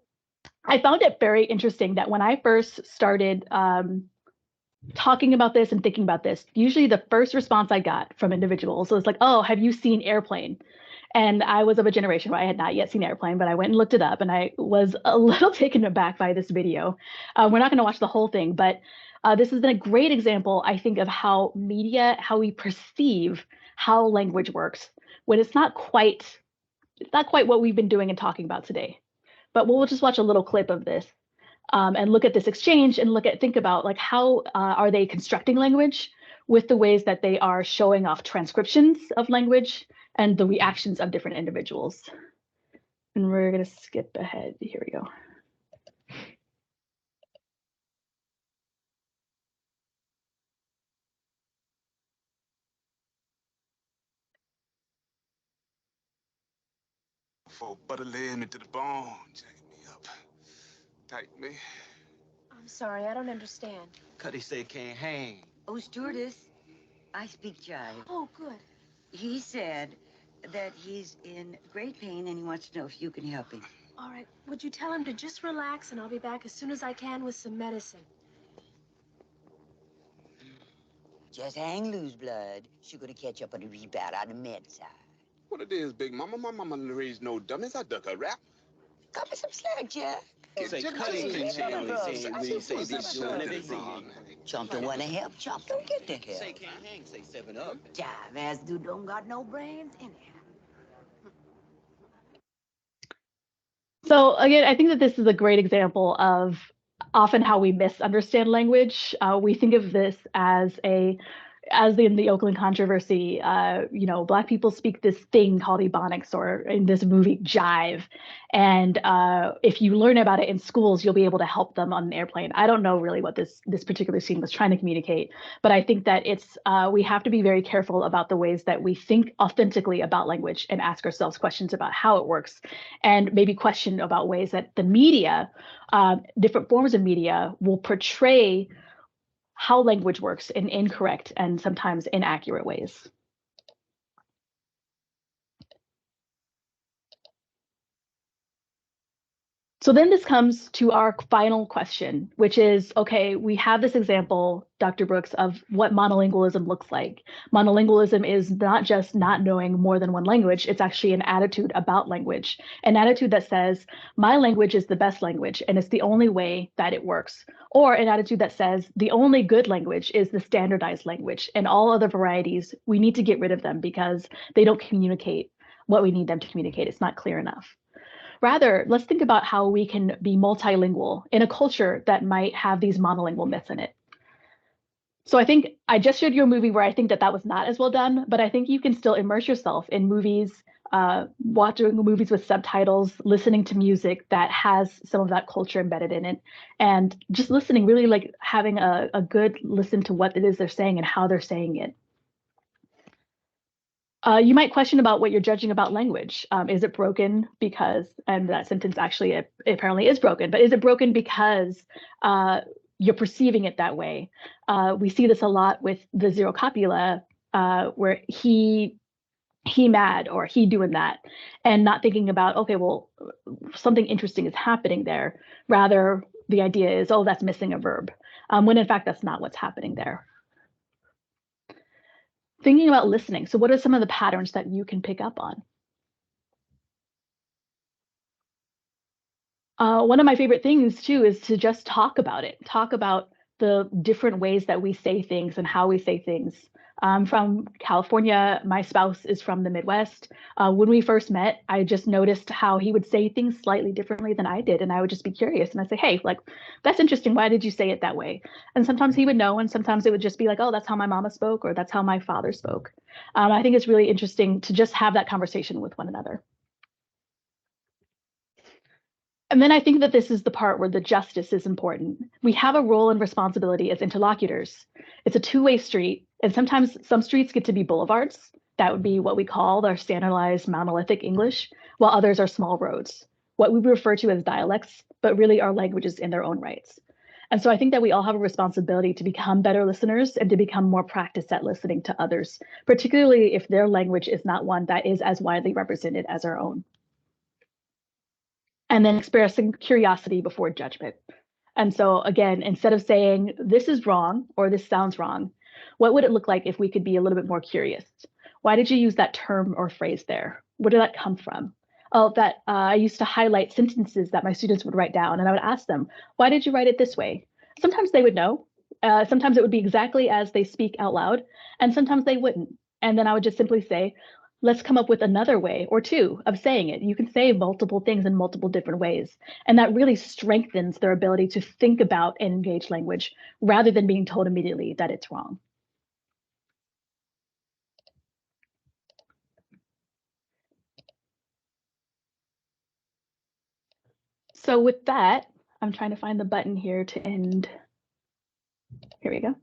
I found it very interesting that when I first started talking about this and thinking about this, usually the first response I got from individuals was like, oh, have you seen Airplane? And I was of a generation where I had not yet seen Airplane, but I went and looked it up and I was a little taken aback by this video. We're not going to watch the whole thing, but this has been a great example, I think, of how media, how we perceive how language works when it's not quite what we've been doing and talking about today. But we'll just watch a little clip of this. And look at this exchange and think about like how are they constructing language with the ways that they are showing off transcriptions of language and the reactions of different individuals. And we're going to skip ahead. Here we go. For butter laying me to the bone, jack me up. Tight me. I'm sorry, I don't understand. Cuddy say can't hang. Oh, stewardess, I speak jive. Oh, good. He said that he's in great pain and he wants to know if you can help him. All right, would you tell him to just relax and I'll be back as soon as I can with some medicine. Just hang loose, blood. She's gonna catch up on the rebound on the med side. What it is, Big Mama? My mama didn't raise no dummies. I duck a rap. Cut me some slack, Jack. Say Cuddy can Chump don't want to help. Chump don't get the help. Say can't hang. Say 7 Up. Jive ass dude don't got no brains anyhow. So again, I think that this is a great example of often how we misunderstand language. We think of this as in the Oakland controversy, Black people speak this thing called Ebonics, or in this movie, jive. And if you learn about it in schools, you'll be able to help them on an airplane. I don't know really what this particular scene was trying to communicate, but I think that we have to be very careful about the ways that we think authentically about language and ask ourselves questions about how it works, and maybe question about ways that the media, different forms of media, will portray how language works in incorrect and sometimes inaccurate ways. So then this comes to our final question, which is, okay, we have this example, Dr. Brooks, of what monolingualism looks like. Monolingualism is not just not knowing more than one language, it's actually an attitude about language, an attitude that says, my language is the best language and it's the only way that it works. Or an attitude that says, the only good language is the standardized language, and all other varieties, we need to get rid of them because they don't communicate what we need them to communicate. It's not clear enough. Rather, let's think about how we can be multilingual in a culture that might have these monolingual myths in it. So I think I just showed you a movie where I think that was not as well done, but I think you can still immerse yourself in movies, watching movies with subtitles, listening to music that has some of that culture embedded in it, and just listening, really like having a good listen to what it is they're saying and how they're saying it. You might question about what you're judging about language. Is it broken because, and that sentence actually apparently is broken, but is it broken because you're perceiving it that way? We see this a lot with the zero copula, where he mad or he doing that, and not thinking about, okay, well, something interesting is happening there. Rather, the idea is, oh, that's missing a verb, when in fact, that's not what's happening there. Thinking about listening. So what are some of the patterns that you can pick up on? One of my favorite things too is to just talk about it. Talk about the different ways that we say things and how we say things. I'm from California. My spouse is from the Midwest. When we first met, I just noticed how he would say things slightly differently than I did. And I would just be curious. And I'd say, hey, like, that's interesting. Why did you say it that way? And sometimes he would know. And sometimes it would just be like, oh, that's how my mama spoke, or that's how my father spoke. I think it's really interesting to just have that conversation with one another. And then I think that this is the part where the justice is important. We have a role and responsibility as interlocutors. It's a two-way street, and sometimes some streets get to be boulevards. That would be what we call our standardized monolithic English, while others are small roads, what we refer to as dialects, but really are languages in their own rights. And so I think that we all have a responsibility to become better listeners and to become more practiced at listening to others, particularly if their language is not one that is as widely represented as our own. And then expressing curiosity before judgment. And so again, instead of saying, this is wrong, or this sounds wrong, what would it look like if we could be a little bit more curious? Why did you use that term or phrase there? Where did that come from? Oh, that I used to highlight sentences that my students would write down, and I would ask them, why did you write it this way? Sometimes they would know. Sometimes it would be exactly as they speak out loud, and sometimes they wouldn't. And then I would just simply say, let's come up with another way or two of saying it. You can say multiple things in multiple different ways. And that really strengthens their ability to think about and engage language rather than being told immediately that it's wrong. So with that, I'm trying to find the button here to end. Here we go.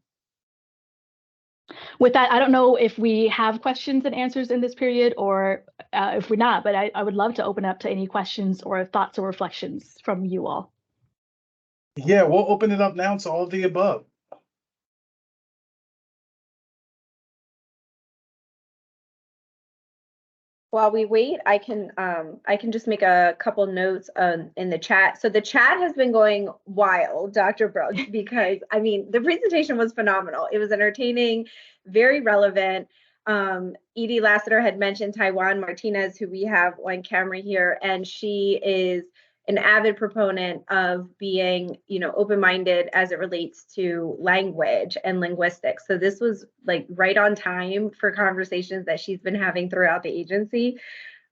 With that, I don't know if we have questions and answers in this period or if we're not, but I would love to open up to any questions or thoughts or reflections from you all. Yeah, we'll open it up now to all of the above. While we wait, I can just make a couple notes in the chat. So the chat has been going wild, Dr. Brooks, because I mean the presentation was phenomenal. It was entertaining, very relevant. Edie Lassiter had mentioned Taiwan Martinez, who we have on camera here, and she is an avid proponent of being, you know, open-minded as it relates to language and linguistics. So this was like right on time for conversations that she's been having throughout the agency.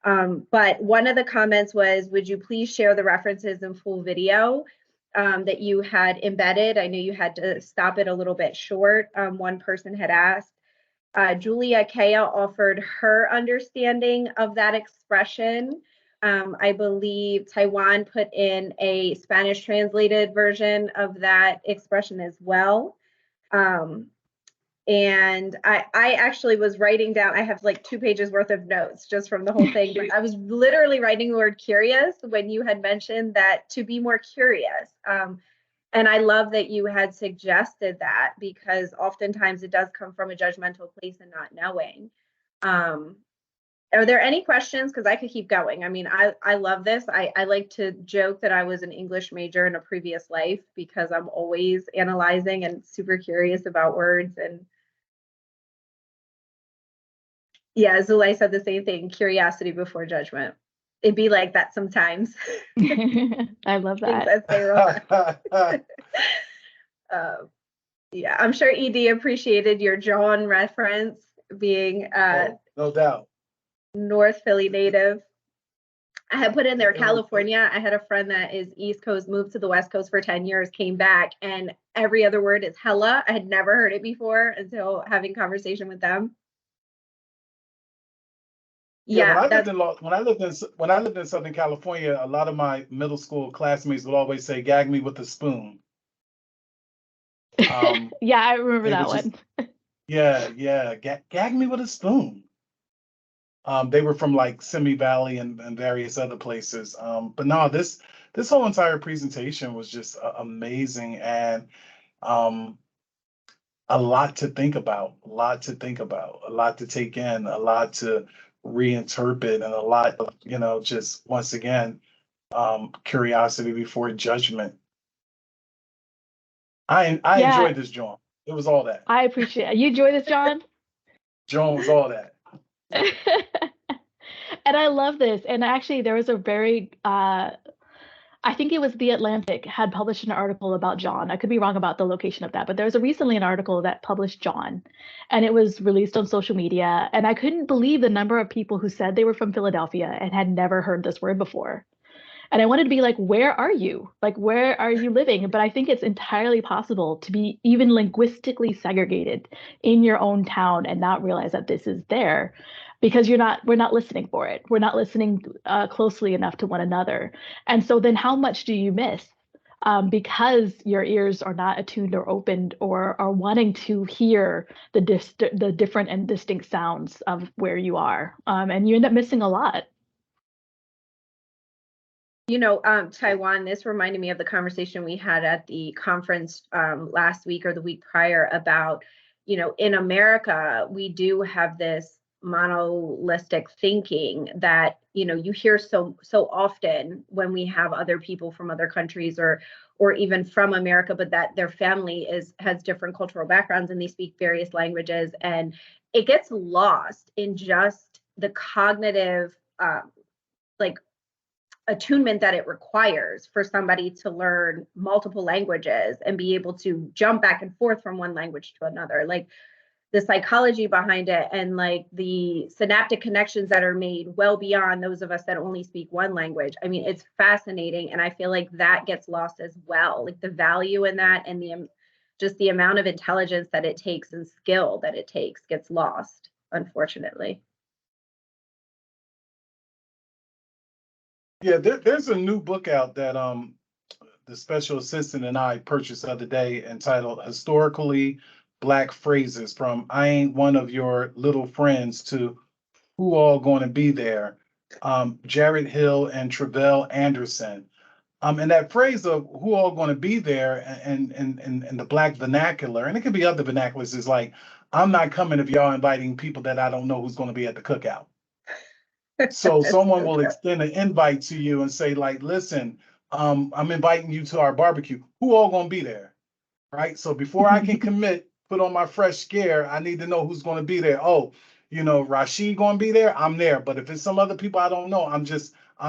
But one of the comments was, would you please share the references in full video that you had embedded? I know you had to stop it a little bit short. One person had asked. Julia Kea offered her understanding of that expression. I believe Taiwan put in a Spanish translated version of that expression as well. And I actually was writing down, I have like 2 pages worth of notes just from the whole thing, but I was literally writing the word curious when you had mentioned that to be more curious. And I love that you had suggested that because oftentimes it does come from a judgmental place and not knowing. Are there any questions? Because I could keep going. I mean, I love this. I like to joke that I was an English major in a previous life because I'm always analyzing and super curious about words. And yeah, Zulay said the same thing, curiosity before judgment. It'd be like that sometimes. I love that. Yeah, I'm sure ED appreciated your John reference being no doubt. North Philly native. I had put in there California. I had a friend that is East Coast, moved to the West Coast for 10 years, came back, and every other word is hella. I had never heard it before until having conversation with them. Yeah, when I lived in Southern California, a lot of my middle school classmates would always say, "Gag me with a spoon." Yeah, I remember that one. Yeah, gag me with a spoon. They were from like Simi Valley and various other places. But no, this whole entire presentation was just amazing and a lot to think about, a lot to take in, a lot to reinterpret, and a lot of, you know, just once again, curiosity before judgment. I enjoyed this, John. It was all that. I appreciate it. You enjoy this, John? John was all that. And I love this. And actually, there was a very, I think it was The Atlantic had published an article about John. I could be wrong about the location of that, but there was recently an article that published John, and it was released on social media. And I couldn't believe the number of people who said they were from Philadelphia and had never heard this word before. And I wanted to be like, where are you? Like, where are you living? But I think it's entirely possible to be even linguistically segregated in your own town and not realize that this is there. because we're not listening for it. We're not listening closely enough to one another. And so then how much do you miss? Because your ears are not attuned or opened or are wanting to hear the different and distinct sounds of where you are. And you end up missing a lot. You know, Taiwan, this reminded me of the conversation we had at the conference last week or the week prior about, you know, in America, we do have this monolistic thinking that, you know, you hear so often when we have other people from other countries or even from America, but that their family has different cultural backgrounds and they speak various languages, and it gets lost in just the cognitive like attunement that it requires for somebody to learn multiple languages and be able to jump back and forth from one language to another. Like the psychology behind it and like the synaptic connections that are made well beyond those of us that only speak one language. I mean, it's fascinating. And I feel like that gets lost as well. Like the value in that and just the amount of intelligence that it takes and skill that it takes gets lost, unfortunately. Yeah, there's a new book out that the special assistant and I purchased the other day entitled Historically Black Phrases, from I Ain't One of Your Little Friends to Who All Gonna Be There, Jared Hill and Travell Anderson. And that phrase of who all gonna be there and the Black vernacular, and it could be other vernaculars, is like, I'm not coming if y'all inviting people that I don't know who's gonna be at the cookout. So someone will extend an invite to you and say, like, listen, I'm inviting you to our barbecue. Who all gonna be there? Right? So before I can commit, put on my fresh scare, I need to know who's gonna be there. Oh, you know, Rashid gonna be there, I'm there. But if it's some other people I don't know, I'm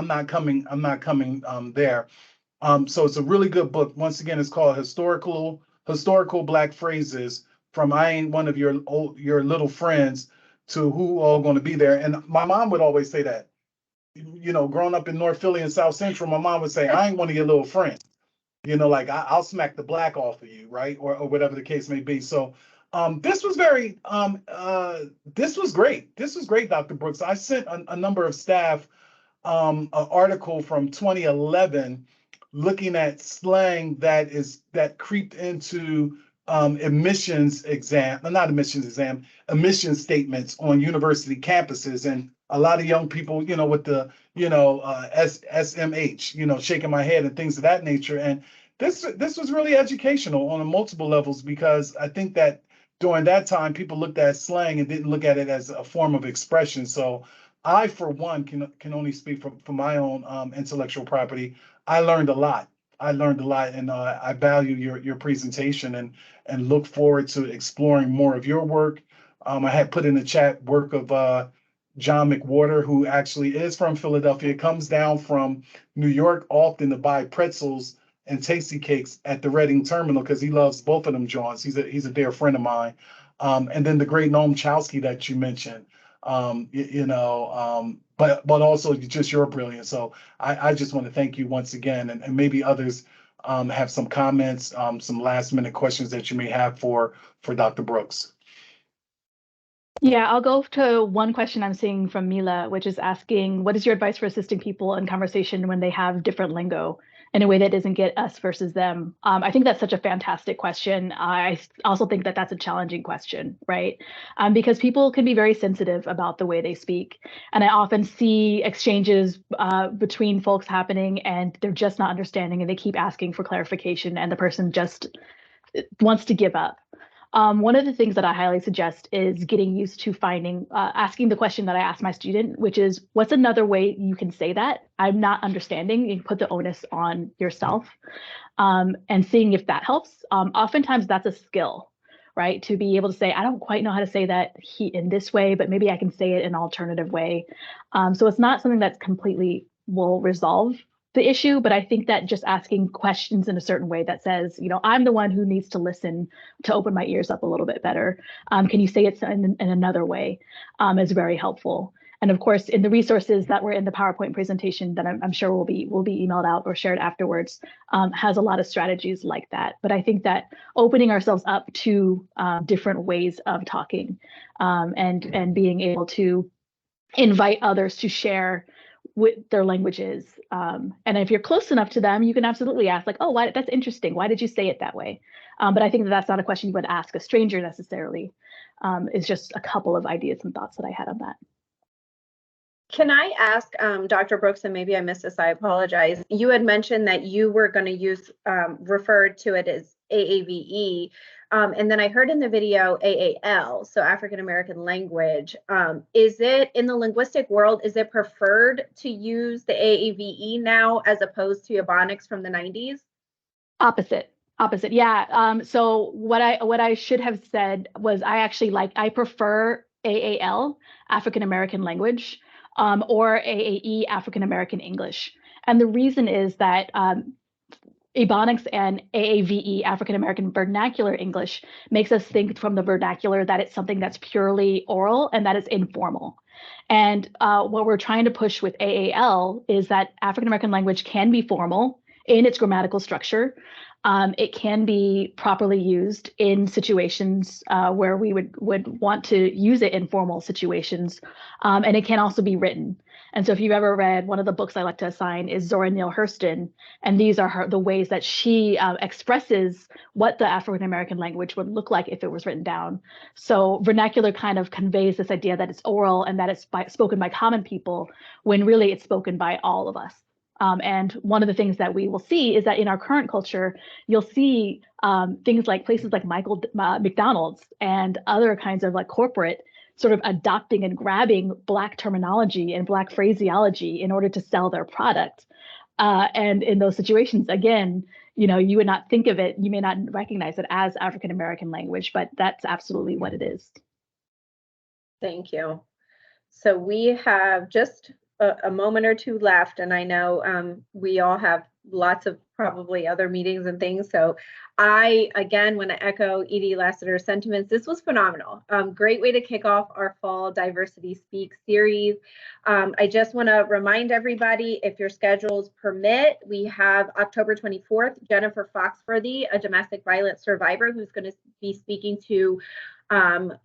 not coming there. So it's a really good book. Once again, it's called Historical Black Phrases, from I Ain't One of Your Little Friends to Who All Gonna Be There. And my mom would always say that. You know, growing up in North Philly and South Central, my mom would say, I ain't one of your little friends. You know, like I'll smack the black off of you, right? Or whatever the case may be. So this was this was great. This was great, Dr. Brooks. I sent a number of staff an article from 2011 looking at slang that creeped into admissions statements on university campuses, and a lot of young people, you know, with the, you know, SMH, you know, shaking my head and things of that nature. And this was really educational on multiple levels, because I think that during that time people looked at slang and didn't look at it as a form of expression. So I, for one, can only speak for my own intellectual property. I learned a lot. And I value your presentation and look forward to exploring more of your work. I had put in the chat work of John McWhorter, who actually is from Philadelphia, comes down from New York often to buy pretzels and tasty cakes at the Reading Terminal because he loves both of them joints. He's a dear friend of mine. And then the great Noam Chomsky that you mentioned. But also just your brilliance. So I just want to thank you once again, and maybe others have some comments, some last minute questions that you may have for Dr. Brooks. Yeah, I'll go to one question I'm seeing from Mila, which is asking, what is your advice for assisting people in conversation when they have different lingo in a way that doesn't get us versus them? I think that's such a fantastic question. I also think that that's a challenging question, right? Because people can be very sensitive about the way they speak. And I often see exchanges between folks happening and they're just not understanding and they keep asking for clarification and the person just wants to give up. One of the things that I highly suggest is getting used to asking the question that I asked my student, which is, what's another way you can say that? I'm not understanding. You put the onus on yourself and seeing if that helps. Oftentimes that's a skill, right? To be able to say, I don't quite know how to say that in this way, but maybe I can say it in an alternative way. So it's not something that's completely will resolve the issue, but I think that just asking questions in a certain way that says, you know, I'm the one who needs to listen to open my ears up a little bit better. Can you say it in another way is very helpful. And of course, in the resources that were in the PowerPoint presentation that I'm sure will be emailed out or shared afterwards, has a lot of strategies like that. But I think that opening ourselves up to different ways of talking and being able to invite others to share with their languages. And if you're close enough to them, you can absolutely ask like, oh, why, that's interesting. Why did you say it that way? But I think that that's not a question you would ask a stranger necessarily. It's just a couple of ideas and thoughts that I had on that. Can I ask Dr. Brooks, and maybe I missed this, I apologize. You had mentioned that you were going to use, referred to it as AAVE. And then I heard in the video AAL, so African American language. Is it in the linguistic world, is it preferred to use the AAVE now as opposed to Ebonics from the 90s? Opposite, yeah. So what I should have said was I prefer AAL, African American language, or AAE, African American English. And the reason is that Ebonics and AAVE, African American Vernacular English, makes us think from the vernacular that it's something that's purely oral and that it's informal. And what we're trying to push with AAL is that African American language can be formal in its grammatical structure. It can be properly used in situations where we would want to use it in formal situations. And it can also be written. And so if you've ever read, one of the books I like to assign is Zora Neale Hurston, and these are the ways that she expresses what the African American language would look like if it was written down. So vernacular kind of conveys this idea that it's oral and that it's spoken by common people, when really it's spoken by all of us. And one of the things that we will see is that in our current culture, you'll see things like places like McDonald's and other kinds of like corporate sort of adopting and grabbing Black terminology and Black phraseology in order to sell their product. And in those situations, again, you would not think of it, you may not recognize it as African American language, but that's absolutely what it is. Thank you. So we have just a moment or two left, and I know we all have lots of probably other meetings and things. So I, again, want to echo Edie Lassiter's sentiments. This was phenomenal. Great way to kick off our fall Diversity Speak series. I just want to remind everybody, if your schedules permit, we have October 24th, Jennifer Foxworthy, a domestic violence survivor, who's going to be speaking to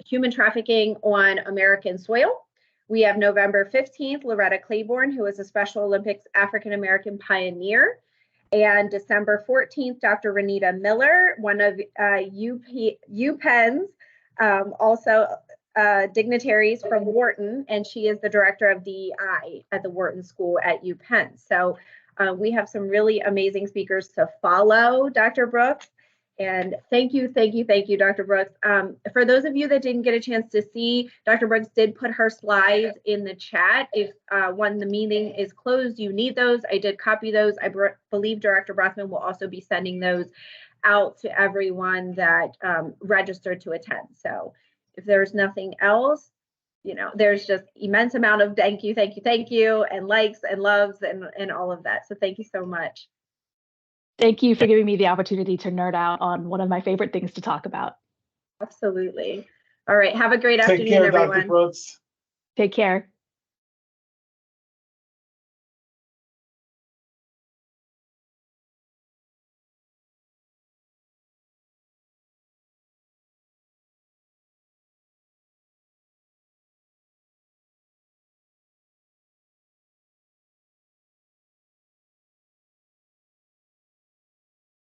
human trafficking on American soil. We have November 15th, Loretta Claiborne, who is a Special Olympics African American pioneer. And December 14th, Dr. Renita Miller, one of UPenn's also dignitaries from Wharton, and she is the director of DEI at the Wharton School at UPenn. So we have some really amazing speakers to follow, Dr. Brooks. And thank you, Dr. Brooks. For those of you that didn't get a chance to see, Dr. Brooks did put her slides in the chat. If when the meeting is closed, you need those. I did copy those. I believe Director Brothman will also be sending those out to everyone that registered to attend. So if there's nothing else, there's just immense amount of thank you, and likes and loves and all of that. So thank you so much. Thank you for giving me the opportunity to nerd out on one of my favorite things to talk about. Absolutely. All right. Have a great afternoon, everyone. Take care, Dr. Brooks. Take care.